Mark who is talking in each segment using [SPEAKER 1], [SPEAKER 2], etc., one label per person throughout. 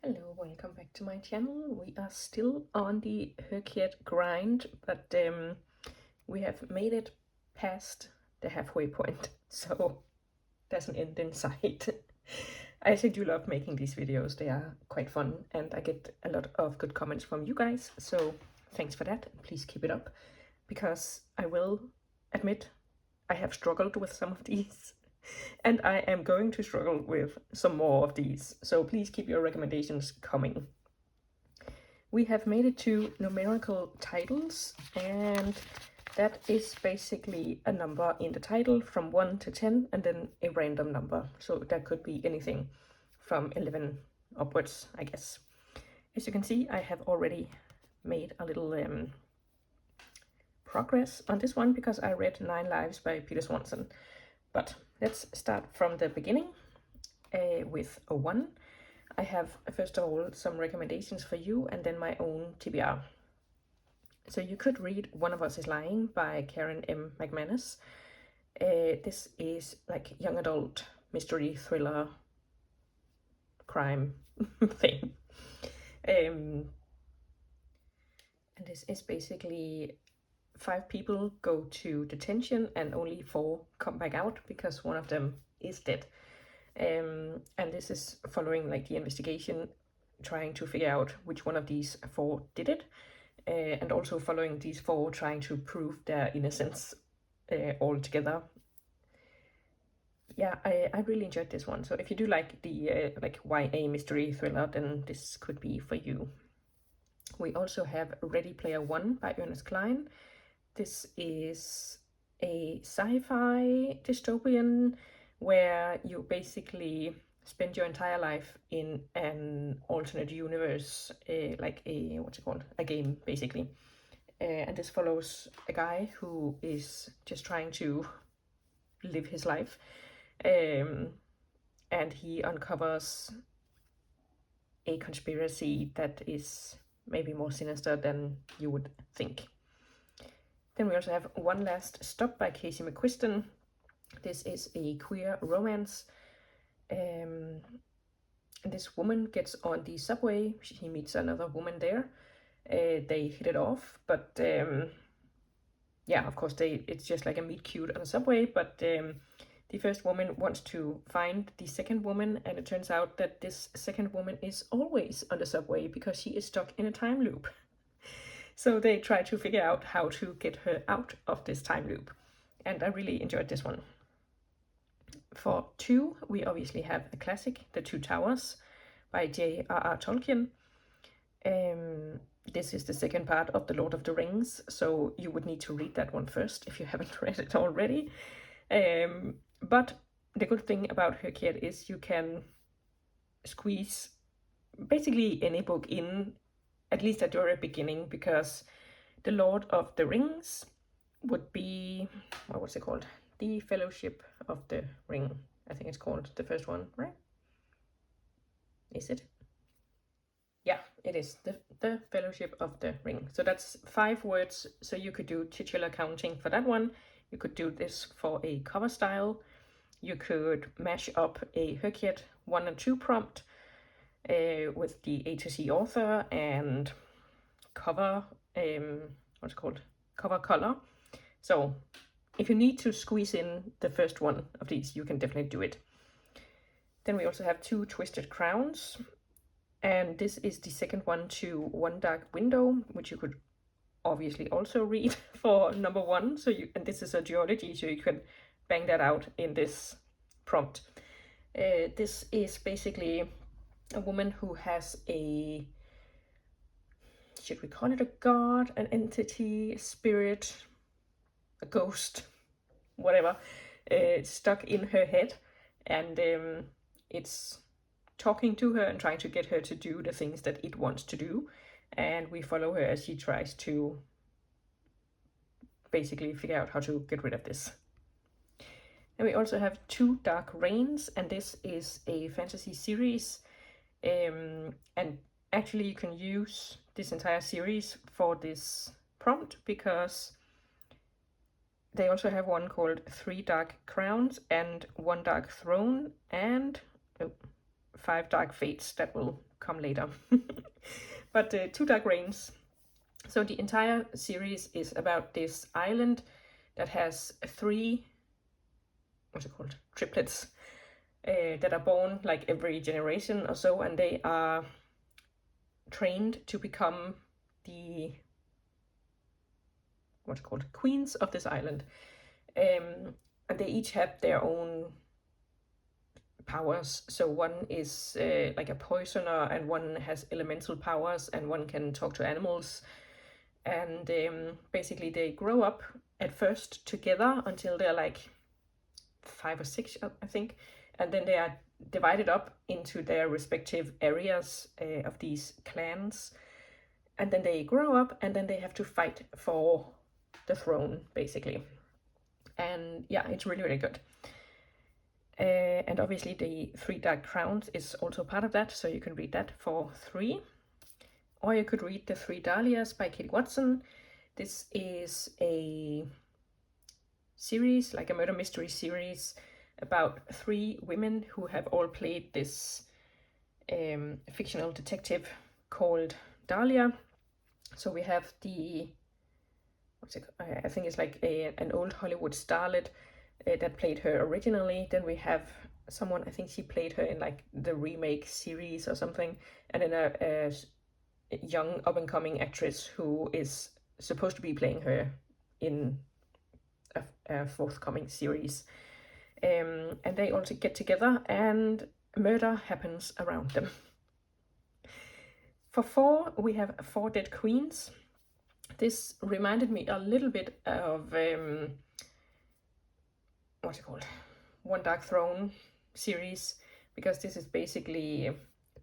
[SPEAKER 1] Hello, welcome back to my channel. We are still on the HRCYED grind, but we have made it past the halfway point, so there's an end in sight. I actually do love making these videos. They are quite fun, and I get a lot of good comments from you guys, so thanks for that. Please keep it up, because I will admit I have struggled with some of these. And I am going to struggle with some more of these, so please keep your recommendations coming. We have made it to numerical titles, and that is basically a number in the title from 1 to 10 and then a random number. So that could be anything from 11 upwards, I guess. As you can see, I have already made a little progress on this one because I read 9 Lives by Peter Swanson. But let's start from the beginning with a 1. I have, first of all, some recommendations for you and then my own TBR. So you could read One of Us is Lying by Karen M. McManus. This is like young adult mystery thriller crime thing. And this is basically 5 people go to detention and only 4 come back out because one of them is dead. And this is following like the investigation, trying to figure out which one of these 4 did it, and also following these 4 trying to prove their innocence all together. Yeah, I really enjoyed this one. So if you do like the like YA mystery thriller, then this could be for you. We also have Ready Player One by Ernest Cline. This is a sci-fi dystopian where you basically spend your entire life in an alternate universe, like a, what's it called, a game basically. And this follows a guy who is just trying to live his life, and he uncovers a conspiracy that is maybe more sinister than you would think. Then we also have One Last Stop by Casey McQuiston. This is a queer romance. This woman gets on the subway. She meets another woman there. They hit it off, but yeah, of course, it's just like a meet cute on a subway, but the first woman wants to find the second woman, and it turns out that this second woman is always on the subway because she is stuck in a time loop. So they try to figure out how to get her out of this time loop. And I really enjoyed this one. For 2, we obviously have a classic, The Two Towers by J.R.R. Tolkien. This is the second part of The Lord of the Rings, so you would need to read that one first if you haven't read it already. But the good thing about HRCYED is you can squeeze basically any book in, at least at the very beginning, because The Lord of the Rings would be, what's it called? The Fellowship of the Ring, I think it's called, the first one, right? Is it? Yeah, it is, the Fellowship of the Ring. So that's 5 words, so you could do titular counting for that one. You could do this for a cover style. You could mash up a HRCYED 1 and 2 prompt with the A to Z author and cover, what's it called? Cover color. So if you need to squeeze in the first one of these, you can definitely do it. Then we also have 2 Twisted Crowns, and this is the second one to One Dark Window, which you could obviously also read for number 1. So and this is a duology, so you can bang that out in this prompt. This is basically a woman who has a, should we call it a god, an entity, a spirit, a ghost, whatever, stuck in her head, and it's talking to her and trying to get her to do the things that it wants to do, and we follow her as she tries to basically figure out how to get rid of this. And we also have 2 Dark Reigns, and this is a fantasy series, and actually you can use this entire series for this prompt because they also have one called 3 Dark Crowns and 1 Dark Throne and 5 Dark Fates that will come later. But 2 Dark Reigns. So the entire series is about this island that has 3, what's it called, triplets, that are born like every generation or so, and they are trained to become the, what's it called, queens of this island. And they each have their own powers. So one is like a poisoner, and one has elemental powers, and one can talk to animals. And basically they grow up at first together until they're like 5 or 6, I think, and then they are divided up into their respective areas of these clans, and then they grow up, and then they have to fight for the throne, basically. And yeah, it's really, really good. And obviously the 3 Dark Crowns is also part of that, so you can read that for 3. Or you could read The 3 Dahlias by Katie Watson. This is a series, like a murder mystery series, about 3 women who have all played this fictional detective called Dahlia. So we have the, I think it's like an old Hollywood starlet that played her originally. Then we have someone, I think she played her in like the remake series or something, and then a young up-and-coming actress who is supposed to be playing her in a forthcoming series. And they also get together, and murder happens around them. For 4, we have 4 Dead Queens. This reminded me a little bit of, what's it called? One Dark Throne series, because this is basically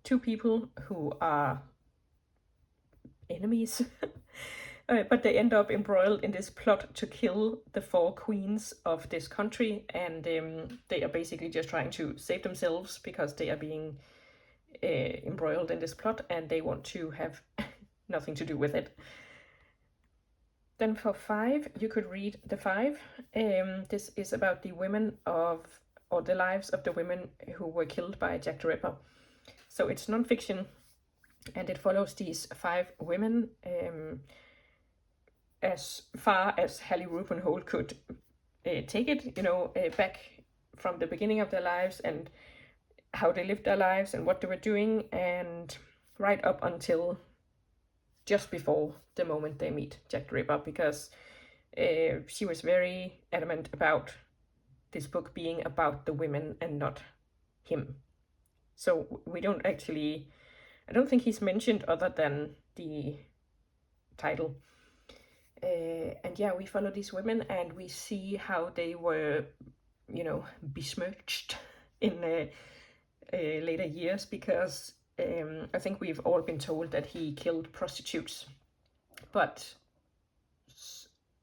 [SPEAKER 1] 2 people who are enemies, but they end up embroiled in this plot to kill the 4 queens of this country, and they are basically just trying to save themselves because they are being embroiled in this plot, and they want to have nothing to do with it. Then for 5, you could read The 5. This is about the women of, or the lives of the women who were killed by Jack the Ripper. So it's non-fiction, and it follows these 5 women as far as Hallie Rubenhold could take it, you know, back from the beginning of their lives and how they lived their lives and what they were doing, and right up until just before the moment they meet Jack the Ripper, because she was very adamant about this book being about the women and not him. So we don't actually, I don't think he's mentioned other than the title. And yeah, we follow these women, and we see how they were, you know, besmirched in later years, because I think we've all been told that he killed prostitutes, but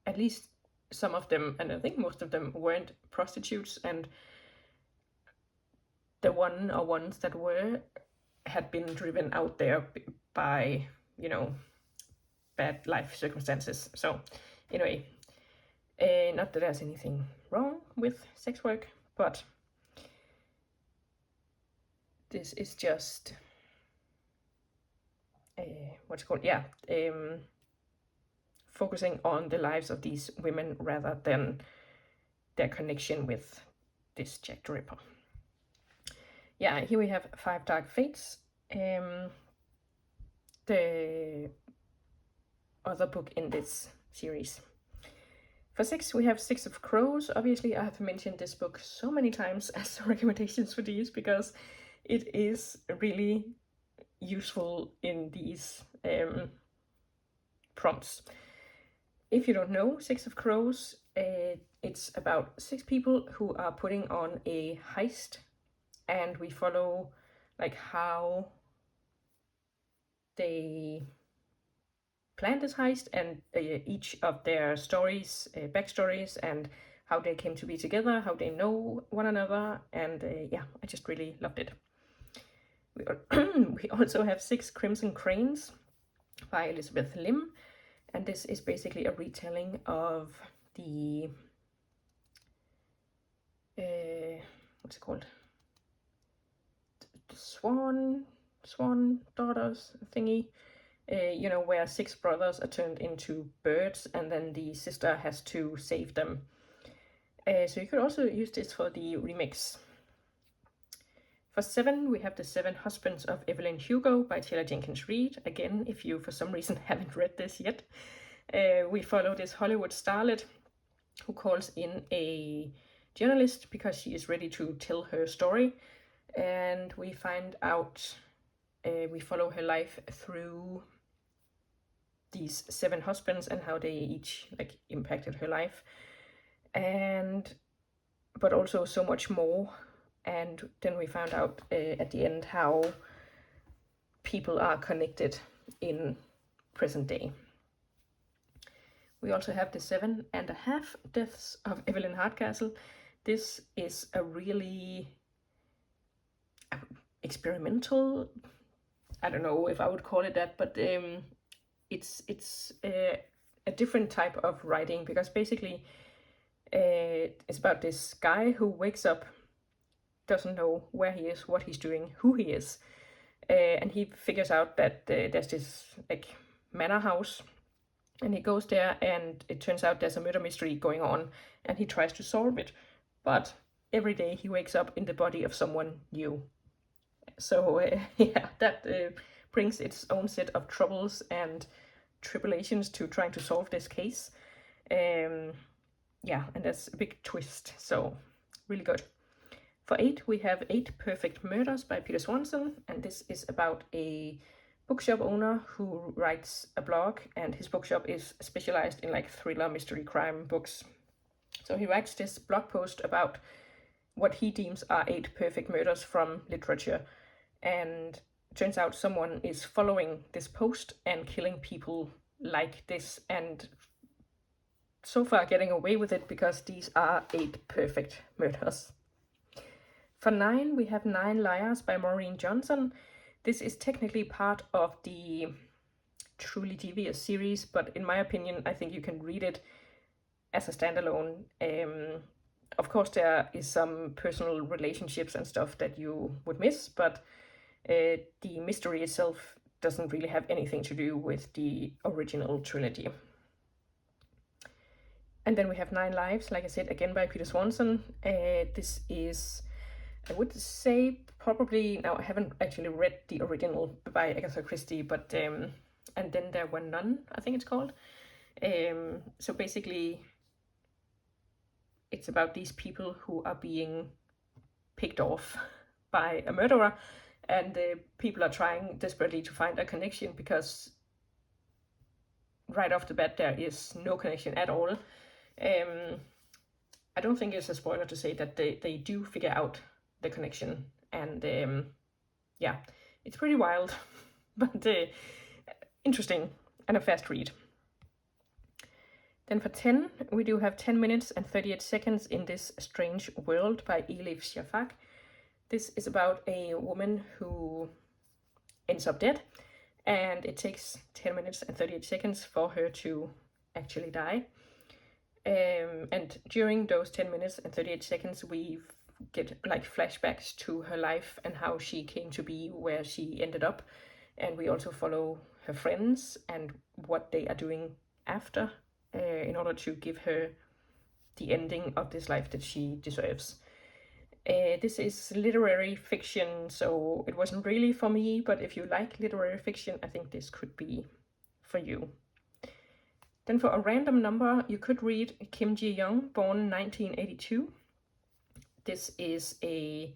[SPEAKER 1] at least some of them, and I think most of them, weren't prostitutes, and the one or ones that were had been driven out there by, you know, bad life circumstances. So anyway, not that there's anything wrong with sex work, but this is just what's it called? Yeah, focusing on the lives of these women rather than their connection with this Jack the Ripper. Yeah, here we have 5 Dark Fates, the other book in this series. For 6, we have 6 of Crows. Obviously, I have mentioned this book so many times as recommendations for these, because it is really useful in these prompts. If you don't know 6 of Crows, it's about 6 people who are putting on a heist, and we follow like how they planned this heist, and each of their stories, backstories, and how they came to be together, how they know one another, and yeah, I just really loved it. We also have 6 Crimson Cranes by Elizabeth Lim, and this is basically a retelling of the what's it called? swan daughters thingy, where 6 brothers are turned into birds and then the sister has to save them. So you could also use this for the remix. For 7, we have The 7 Husbands of Evelyn Hugo by Taylor Jenkins Reid. Again, if you for some reason haven't read this yet, we follow this Hollywood starlet who calls in a journalist because she is ready to tell her story. And we find out, we follow her life through these 7 husbands and how they each impacted her life. But also so much more. And then we found out at the end how people are connected in present day. We also have The 7.5 Deaths of Evelyn Hardcastle. This is a really experimental, I don't know if I would call it that, but it's a different type of writing, because basically it's about this guy who wakes up, doesn't know where he is, what he's doing, who he is, and he figures out that there's this manor house, and he goes there, and it turns out there's a murder mystery going on, and he tries to solve it, but every day he wakes up in the body of someone new. So that brings its own set of troubles and tribulations to trying to solve this case. And that's a big twist, so really good. For 8, we have 8 Perfect Murders by Peter Swanson, and this is about a bookshop owner who writes a blog, and his bookshop is specialized in thriller, mystery, crime books. So he writes this blog post about what he deems are 8 perfect murders from literature, and turns out someone is following this post and killing people like this, and so far getting away with it because these are 8 perfect murders. For 9, we have 9 Liars by Maureen Johnson. This is technically part of the Truly Devious series, but in my opinion, I think you can read it as a standalone. Of course, there is some personal relationships and stuff that you would miss, but the mystery itself doesn't really have anything to do with the original trilogy. And then we have 9 Lives, like I said, again by Peter Swanson. This is, I would say, probably, now I haven't actually read the original by Agatha Christie, but And Then There Were None, I think it's called. So basically, it's about these people who are being picked off by a murderer, and the people are trying desperately to find a connection, because right off the bat there is no connection at all. I don't think it's a spoiler to say that they do figure out the connection, and it's pretty wild, but interesting and a fast read. Then for 10, we do have 10 minutes and 38 seconds in This Strange World by Elif Shafak. This is about a woman who ends up dead, and it takes 10 minutes and 38 seconds for her to actually die. And during those 10 minutes and 38 seconds, we get flashbacks to her life and how she came to be where she ended up. And we also follow her friends and what they are doing after, in order to give her the ending of this life that she deserves. This is literary fiction, so it wasn't really for me, but if you like literary fiction, I think this could be for you. Then for a random number, you could read Kim Ji-young, born 1982. This is I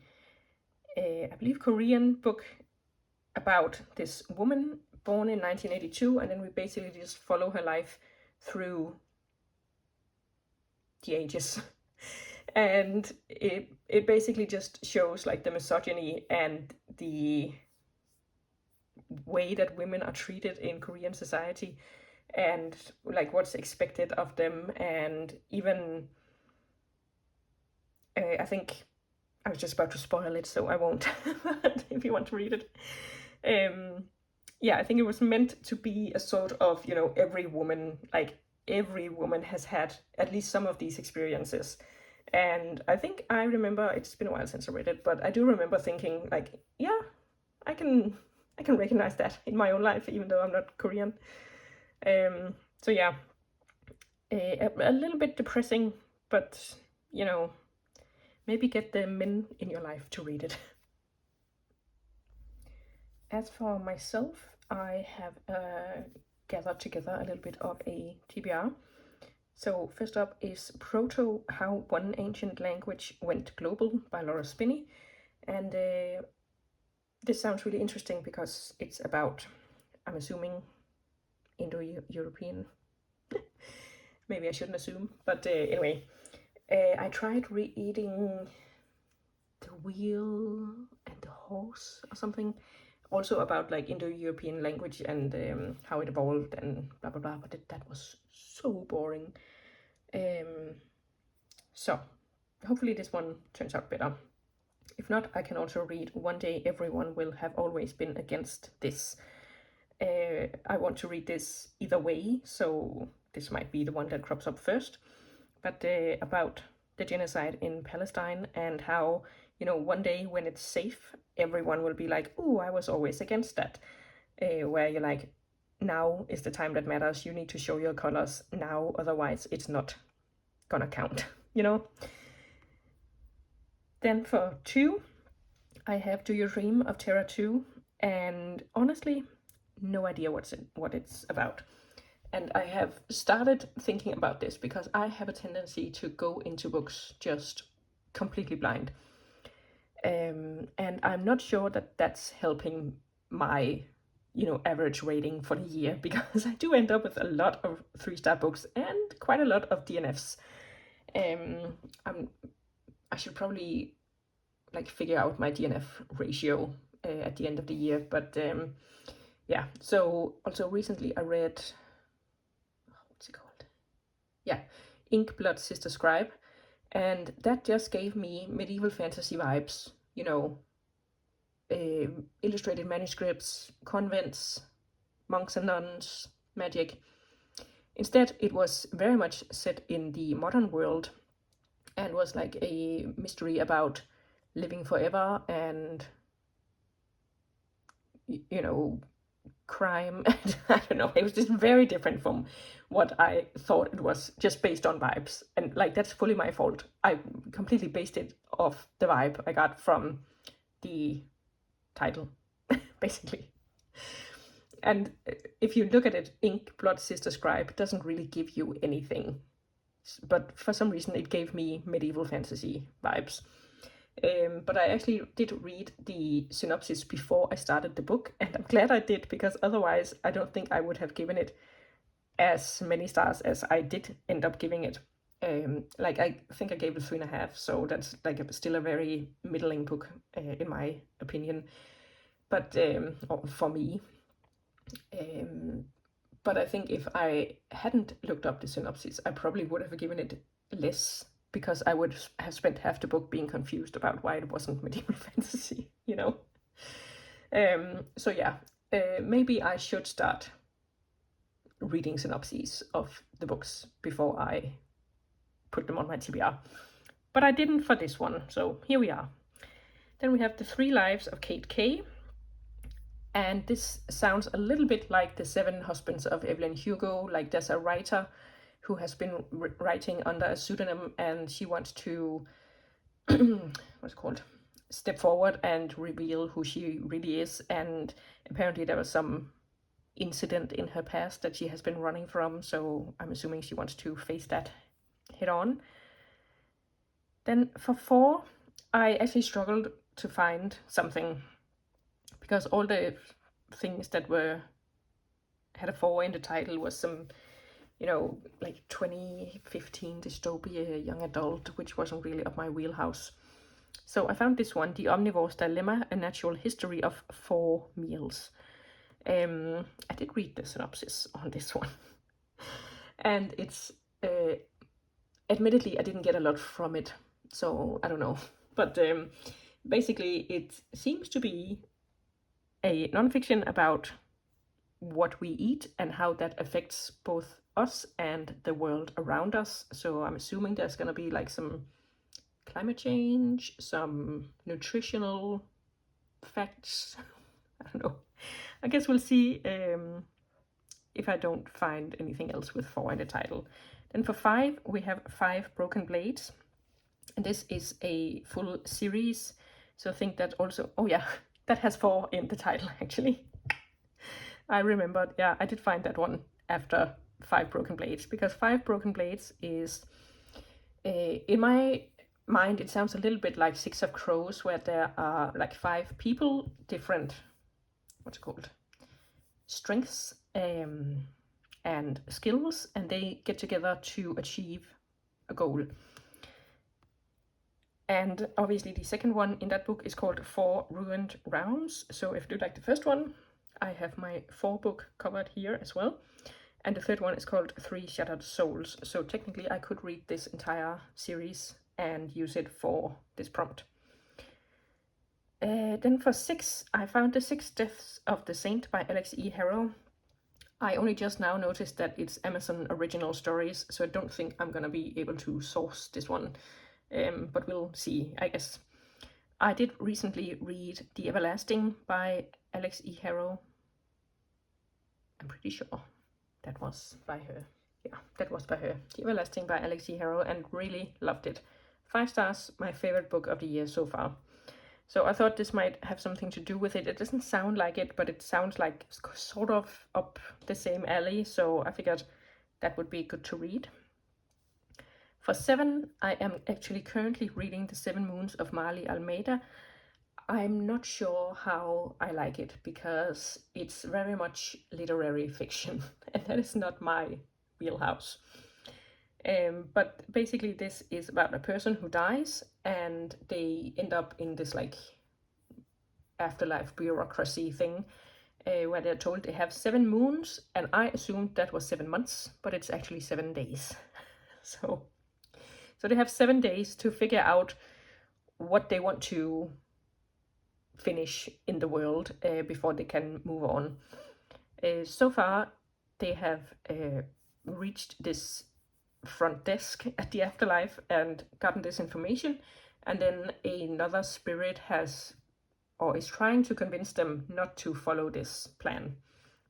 [SPEAKER 1] believe, Korean book about this woman born in 1982, and then we basically just follow her life through the ages. And it basically just shows the misogyny and the way that women are treated in Korean society, and what's expected of them. And even I think I was just about to spoil it, so I won't. If you want to read it, I think it was meant to be a sort of, every woman has had at least some of these experiences, And I think I remember, it's been a while since I read it, but I do remember thinking like, yeah, I can recognize that in my own life, even though I'm not Korean. So yeah, a little bit depressing, but you know, maybe get the men in your life to read it. As for myself, I have gathered together a little bit of a TBR. So first up is Proto: How One Ancient Language Went Global by Laura Spinney. And this sounds really interesting because it's about, I'm assuming, Indo-European. Maybe I shouldn't assume, but anyway, I tried reading The Wheel and the Horse or something, also about like Indo-European language and how it evolved and blah blah blah, but that was so boring. So hopefully this one turns out better. If not, I can also read One Day Everyone Will Have Always Been Against This. I want to read this either way, so this might be the one that crops up first, but about the genocide in Palestine and how, you know, one day when it's safe, everyone will be like, "Ooh, I was always against that." Where you're like, now is the time that matters. You need to show your colors now, otherwise it's not gonna count, you know? Then for 2, I have Do You Dream of Terror 2? And honestly, no idea what it's about. And I have started thinking about this because I have a tendency to go into books just completely blind. And I'm not sure that that's helping my, you know, average rating for the year, because I do end up with a lot of 3-star books and quite a lot of DNFs. I should probably like figure out my DNF ratio at the end of the year, but yeah. So also recently I read, what's it called? Yeah, Ink Blood Sister Scribe, and that just gave me medieval fantasy vibes, you know, illustrated manuscripts, convents, monks and nuns, magic. Instead, it was very much set in the modern world and was like a mystery about living forever and, you know, crime. I don't know, it was just very different from what I thought it was, just based on vibes. And like, that's fully my fault. I completely based it off the vibe I got from the title, basically. And if you look at it, Ink Blood Sister Scribe doesn't really give you anything, but for some reason it gave me medieval fantasy vibes. But I actually did read the synopsis before I started the book, and I'm glad I did, because otherwise I don't think I would have given it as many stars as I did end up giving it. Like, I think I gave it 3.5, so that's like still a very middling book, in my opinion. But for me, but I think if I hadn't looked up the synopsis, I probably would have given it less, because I would have spent half the book being confused about why it wasn't medieval fantasy, you know? So yeah, maybe I should start reading synopses of the books before I put them on my TBR. But I didn't for this one, so here we are. Then we have The 3 Lives of Kate Kay. And this sounds a little bit like The 7 Husbands of Evelyn Hugo. Like, there's a writer who has been writing under a pseudonym, and she wants to, what's it called, step forward and reveal who she really is. And apparently there was some incident in her past that she has been running from, so I'm assuming she wants to face that head on. Then for 4, I actually struggled to find something, because all the things that had a 4 in the title was some, you know, like 2015 dystopia, young adult, which wasn't really up my wheelhouse. So I found this one, The Omnivore's Dilemma, A Natural History of 4 Meals. I did read the synopsis on this one. And it's, admittedly, I didn't get a lot from it, so I don't know. But basically, it seems to be a nonfiction about what we eat and how that affects both us and the world around us. So I'm assuming there's gonna be like some climate change, some nutritional facts. I don't know. I guess we'll see if I don't find anything else with 4 in the title. Then for 5, we have 5 Broken Blades. And this is a full series. So I think that also, oh yeah, that has 4 in the title actually. I remembered, yeah, I did find that one after 5 Broken Blades, because 5 Broken Blades is, in my mind, it sounds a little bit like 6 of Crows, where there are like 5 people, different, what's it called, strengths and skills, and they get together to achieve a goal. And obviously the second one in that book is called 4 Ruined Rounds. So if you like the first one, I have my 4 book covered here as well. And the third one is called 3 Shattered Souls. So technically I could read this entire series and use it for this prompt. Then for 6, I found the 6 Deaths of the Saint by Alex E. Harrow. I only just now noticed that it's Amazon Original Stories, so I don't think I'm gonna be able to source this one, but we'll see, I guess. I did recently read The Everlasting by Alex E. Harrow. I'm pretty sure that was by her. Yeah, that was by her. The Everlasting by Alex E. Harrow, and really loved it. 5 stars, my favorite book of the year so far. So I thought this might have something to do with it. It doesn't sound like it, but it sounds like sort of up the same alley, so I figured that would be good to read. For 7, I am actually currently reading The 7 Moons of Marley Almeida. I'm not sure how I like it, because it's very much literary fiction, and that is not my wheelhouse. But basically this is about a person who dies, and they end up in this like afterlife bureaucracy thing, where they're told they have 7 moons, and I assumed that was 7 months, but it's actually 7 days. So they have 7 days to figure out what they want to finish in the world before they can move on. So far they have reached this front desk at the afterlife and gotten this information, and then another spirit has, or is trying to convince them not to follow this plan,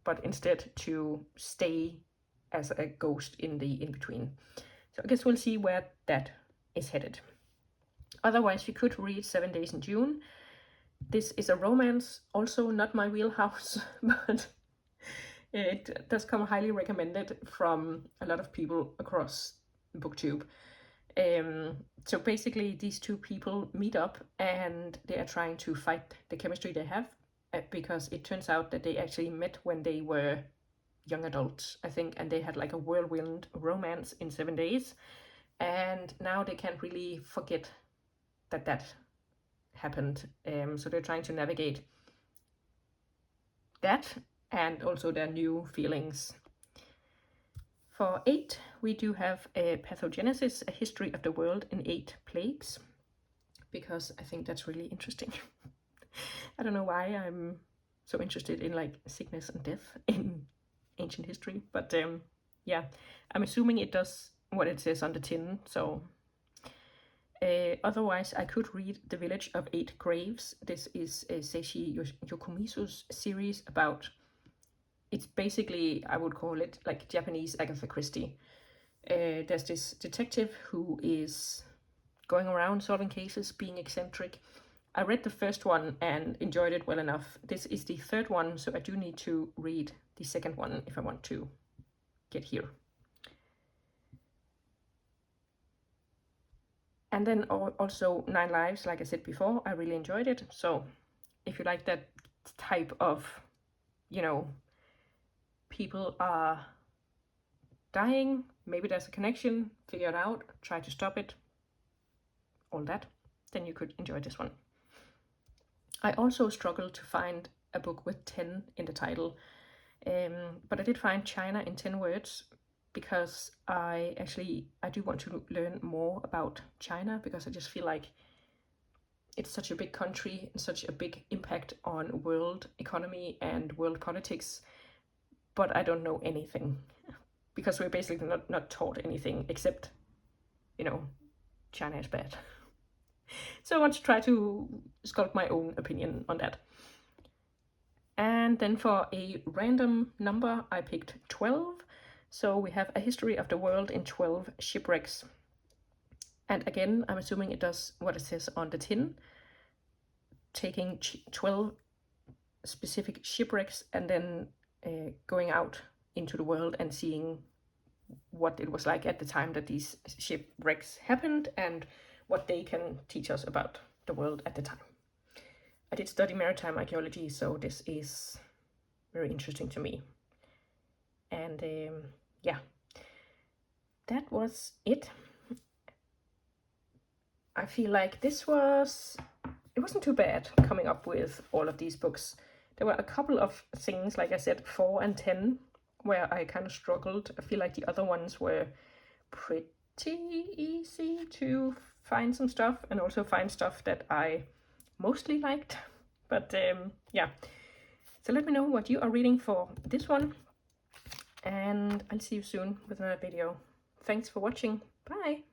[SPEAKER 1] but instead to stay as a ghost in the in-between. So I guess we'll see where that is headed. Otherwise, you could read 7 Days in June. This is a romance, also not my wheelhouse, but it does come highly recommended from a lot of people across BookTube. So basically these 2 people meet up and they are trying to fight the chemistry they have, because it turns out that they actually met when they were young adults, I think, and they had like a whirlwind romance in 7 days, and now they can't really forget that happened. So they're trying to navigate that and also their new feelings. For 8, we do have a Pathogenesis, a history of the world in 8 plagues, because I think that's really interesting. I don't know why I'm so interested in like sickness and death in ancient history, but yeah, I'm assuming it does what it says on the tin. So otherwise I could read The Village of 8 Graves. This is a Seishi Yokomisu's series about, it's basically, I would call it like Japanese Agatha Christie. There's this detective who is going around solving cases, being eccentric. I read the first one and enjoyed it well enough. This is the 3rd one, so I do need to read the 2nd one if I want to get here. And then also 9 Lives, like I said before, I really enjoyed it. So if you like that type of, you know, people are dying, maybe there's a connection, figure it out, try to stop it, all that, then you could enjoy this one. I also struggled to find a book with 10 in the title, but I did find China in 10 words, because I do want to learn more about China, because I just feel like it's such a big country and such a big impact on world economy and world politics, but I don't know anything, because we're basically not taught anything except, you know, China is bad. So I want to try to sculpt my own opinion on that. And then for a random number, I picked 12. So we have a history of the world in 12 shipwrecks. And again, I'm assuming it does what it says on the tin, taking 12 specific shipwrecks and then going out into the world and seeing what it was like at the time that these shipwrecks happened and what they can teach us about the world at the time. I did study maritime archaeology, so this is very interesting to me. And yeah, that was it. I feel like it wasn't too bad coming up with all of these books. There were a couple of things, like I said, 4 and 10, where I kind of struggled. I feel like the other ones were pretty easy to find some stuff, and also find stuff that I mostly liked. But yeah, so let me know what you are reading for this one, and I'll see you soon with another video. Thanks for watching. Bye!